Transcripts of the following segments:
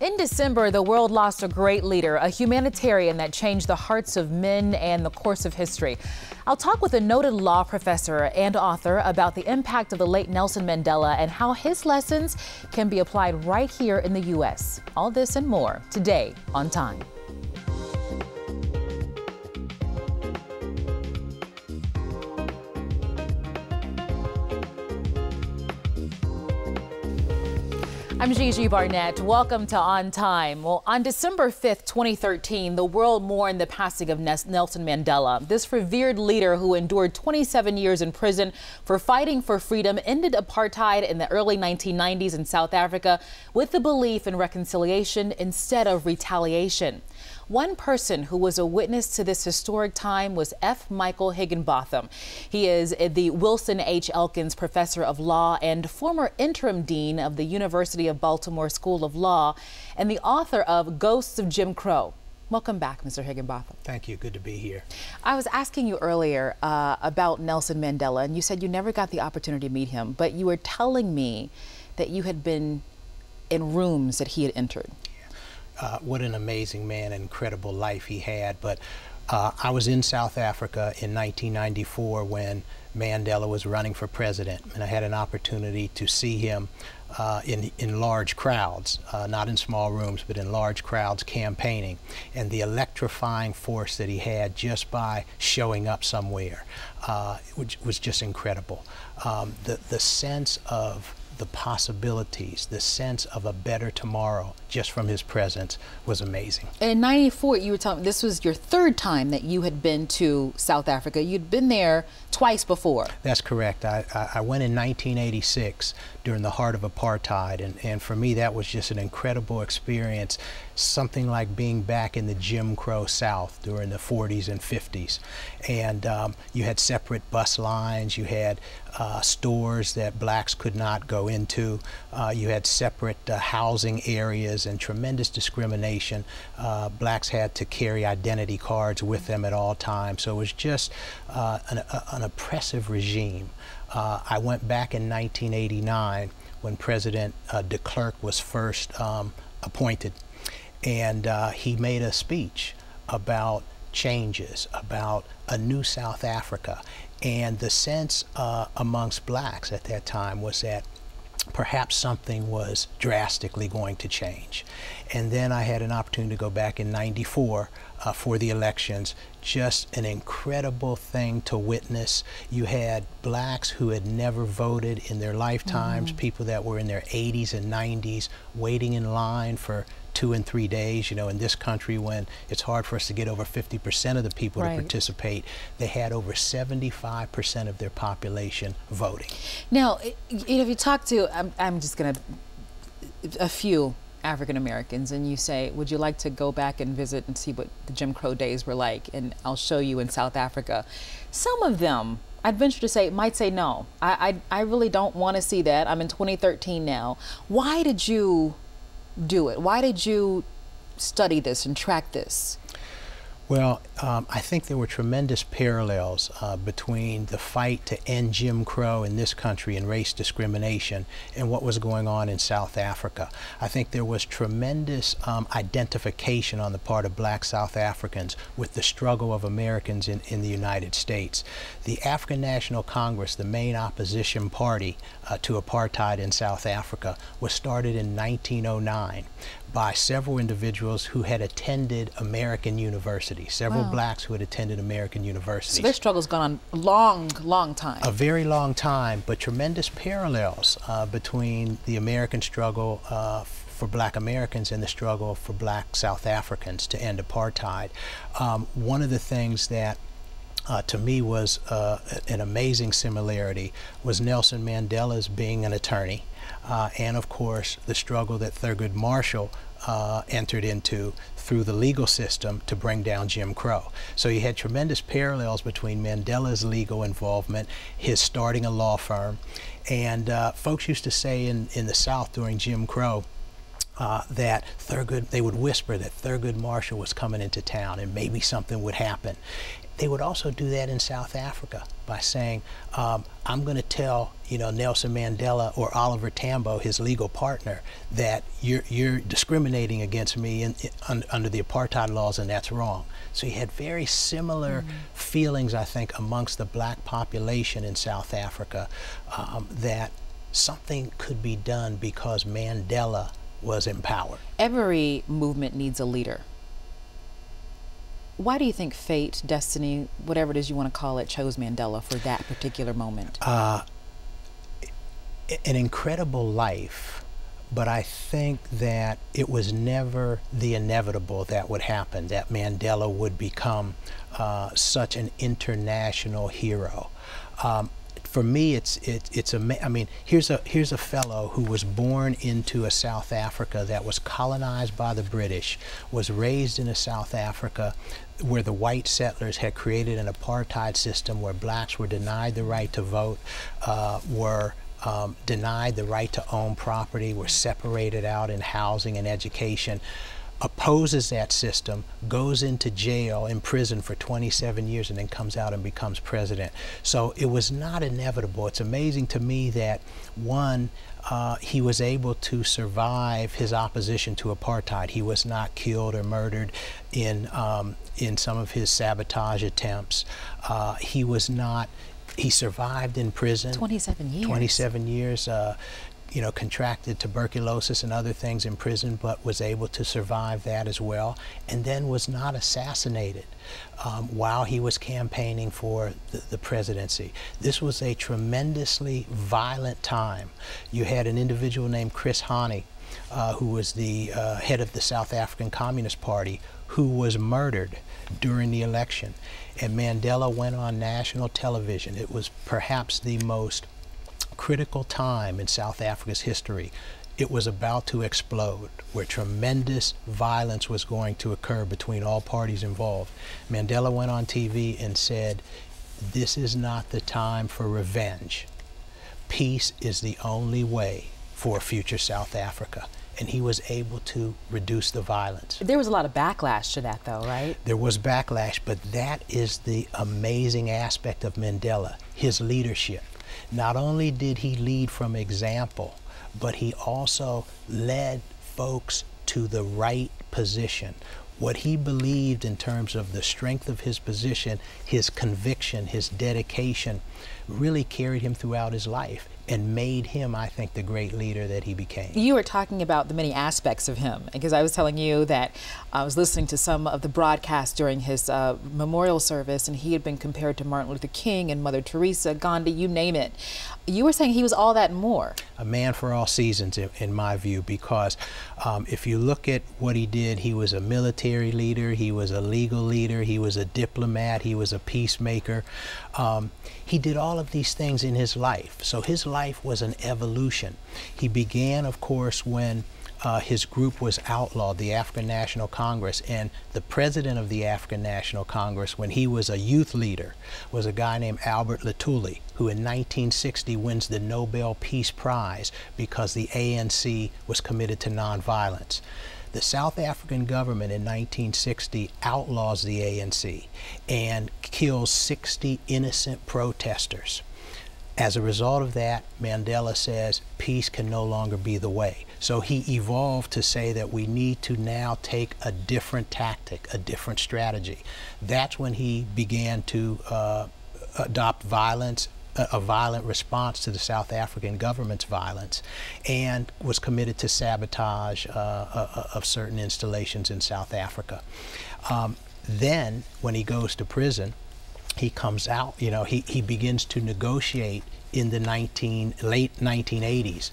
In December, the world lost a great leader, a humanitarian that changed the hearts of men and the course of history. I'll talk with a noted law professor and author about the impact of the late Nelson Mandela and how his lessons can be applied right here in the U.S. All this and more today on Time. I'm Gigi Barnett. Welcome to On Time. Well, on December 5th, 2013, the world mourned the passing of Nelson Mandela. This revered leader who endured 27 years in prison for fighting for freedom ended apartheid in the early 1990s in South Africa with the belief in reconciliation instead of retaliation. One person who was a witness to this historic time was F. Michael Higginbotham. He is the Wilson H. Elkins Professor of Law and former interim dean of the University of Baltimore School of Law and the author of Ghosts of Jim Crow. Welcome back, Mr. Higginbotham. Thank you. Good to be here. I was asking you earlier about Nelson Mandela, and you said you never got the opportunity to meet him, but you were telling me that you had been in rooms that he had entered. What an amazing man, incredible life he had. But I was in South Africa in 1994 when Mandela was running for president, and I had an opportunity to see him in large crowds, not in small rooms, but in large crowds campaigning, and the electrifying force that he had just by showing up somewhere, which was just incredible. The sense of the possibilities, the sense of a better tomorrow just from his presence was amazing. In '94, you were telling me this was your third time that you had been to South Africa. You'd been there twice before. That's correct. I went in 1986 during the heart of apartheid, and for me that was just an incredible experience, something like being back in the Jim Crow South during the 40s and 50s. And you had separate bus lines, you had stores that blacks could not go into, you had separate housing areas and tremendous discrimination. Blacks had to carry identity cards with them at all times, so it was just an oppressive regime. I went back in 1989 when President de Klerk was first appointed, and he made a speech about changes, about a new South Africa, and the sense amongst blacks at that time was that perhaps something was drastically going to change. And then I had an opportunity to go back in '94 for the elections. Just an incredible thing to witness. You had blacks who had never voted in their lifetimes, people that were in their 80s and 90s waiting in line for 2 and 3 days. You know, in this country, when it's hard for us to get over 50% of the people to participate, they had over 75% of their population voting. Now, you know, if you talk to, I'm just going to, a few African Americans, and you say, would you like to go back and visit and see what the Jim Crow days were like? And I'll show you in South Africa. Some of them, I'd venture to say, might say no. I really don't want to see that. I'm in 2013 now. Why did you do it? Why did you study this and track this? Well, I think there were tremendous parallels between the fight to end Jim Crow in this country and race discrimination and what was going on in South Africa. I think there was tremendous identification on the part of black South Africans with the struggle of Americans in the United States. The African National Congress, the main opposition party to apartheid in South Africa, was started in 1909 by several individuals who had attended American universities, several blacks who had attended American universities. So their struggle's gone on a long time. A very long time, but tremendous parallels between the American struggle for black Americans and the struggle for black South Africans to end apartheid. One of the things that to me was an amazing similarity was Nelson Mandela's being an attorney, and of course the struggle that Thurgood Marshall entered into through the legal system to bring down Jim Crow. So you had tremendous parallels between Mandela's legal involvement, his starting a law firm, and folks used to say in the South during Jim Crow that they would whisper that Thurgood Marshall was coming into town and maybe something would happen. they would also do that in South Africa by saying, I'm going to tell, Nelson Mandela or Oliver Tambo, his legal partner, that you're discriminating against me under the apartheid laws, and that's wrong. So he had very similar feelings, I think, amongst the black population in South Africa, that something could be done because Mandela was empowered. Every movement needs a leader. Why do you think fate, destiny, whatever it is you want to call it, chose Mandela for that particular moment? An incredible life, but I think that it was never the inevitable that would happen, that Mandela would become such an international hero. For me, I mean, here's a fellow who was born into a South Africa that was colonized by the British, was raised in a South Africa where the white settlers had created an apartheid system where blacks were denied the right to vote, were denied the right to own property, were separated out in housing and education, opposes that system, goes into jail, in prison for 27 years, and then comes out and becomes president. So it was not inevitable. It's amazing to me that, one, he was able to survive his opposition to apartheid. He was not killed or murdered in some of his sabotage attempts. He survived in prison. 27 years. 27 years. Contracted tuberculosis and other things in prison, but was able to survive that as well, and then was not assassinated while he was campaigning for the presidency. This was a tremendously violent time. You had an individual named Chris Hani, who was the head of the South African Communist Party, who was murdered during the election. And Mandela went on national television. It was perhaps the most critical time in South Africa's history. It was about to explode, where tremendous violence was going to occur between all parties involved. Mandela went on TV and said, "This is not the time for revenge. Peace is the only way for a future South Africa." And he was able to reduce the violence. There was a lot of backlash to that, though, right? There was backlash, but that is the amazing aspect of Mandela, his leadership. Not only did he lead from example, but he also led folks to the right position. What he believed in terms of the strength of his position, his conviction, his dedication, really carried him throughout his life and made him, I think, the great leader that he became. You were talking about the many aspects of him, because I was telling you that I was listening to some of the broadcasts during his memorial service, and he had been compared to Martin Luther King and Mother Teresa, Gandhi, you name it. You were saying he was all that and more. A man for all seasons, in my view, because if you look at what he did, he was a military leader, he was a legal leader, he was a diplomat, he was a peacemaker. He did all of these things in his life. So his life was an evolution. He began, of course, when his group was outlawed, the African National Congress, and the president of the African National Congress, when he was a youth leader, was a guy named Albert Lutuli, who in 1960 wins the Nobel Peace Prize because the ANC was committed to nonviolence. The South African government in 1960 outlaws the ANC and kills 60 innocent protesters. As a result of that, Mandela says peace can no longer be the way. So he evolved to say that we need to now take a different tactic, a different strategy. That's when he began to adopt violence, a violent response to the South African government's violence, and was committed to sabotage of certain installations in South Africa. Then, when he goes to prison, he comes out, he begins to negotiate in the late 1980s,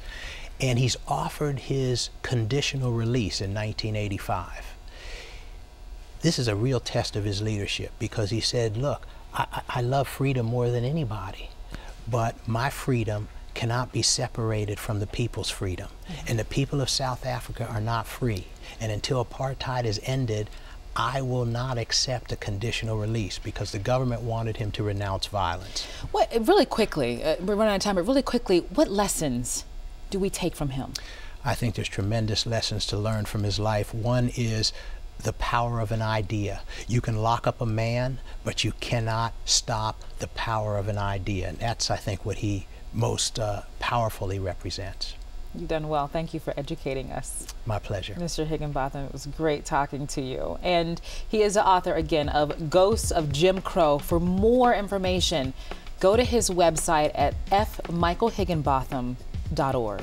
and he's offered his conditional release in 1985. This is a real test of his leadership, because he said, look, I love freedom more than anybody, but my freedom cannot be separated from the people's freedom. And the people of South Africa are not free. And until apartheid is ended, I will not accept a conditional release, because the government wanted him to renounce violence. Really quickly, we're running out of time, but really quickly, what lessons do we take from him? I think there's tremendous lessons to learn from his life. One is the power of an idea. You can lock up a man, but you cannot stop the power of an idea. And that's, I think, what he most powerfully represents. You've done well. Thank you for educating us. My pleasure. Mr. Higginbotham, it was great talking to you. And he is the author, again, of Ghosts of Jim Crow. For more information, go to his website at fmichaelhigginbotham.org.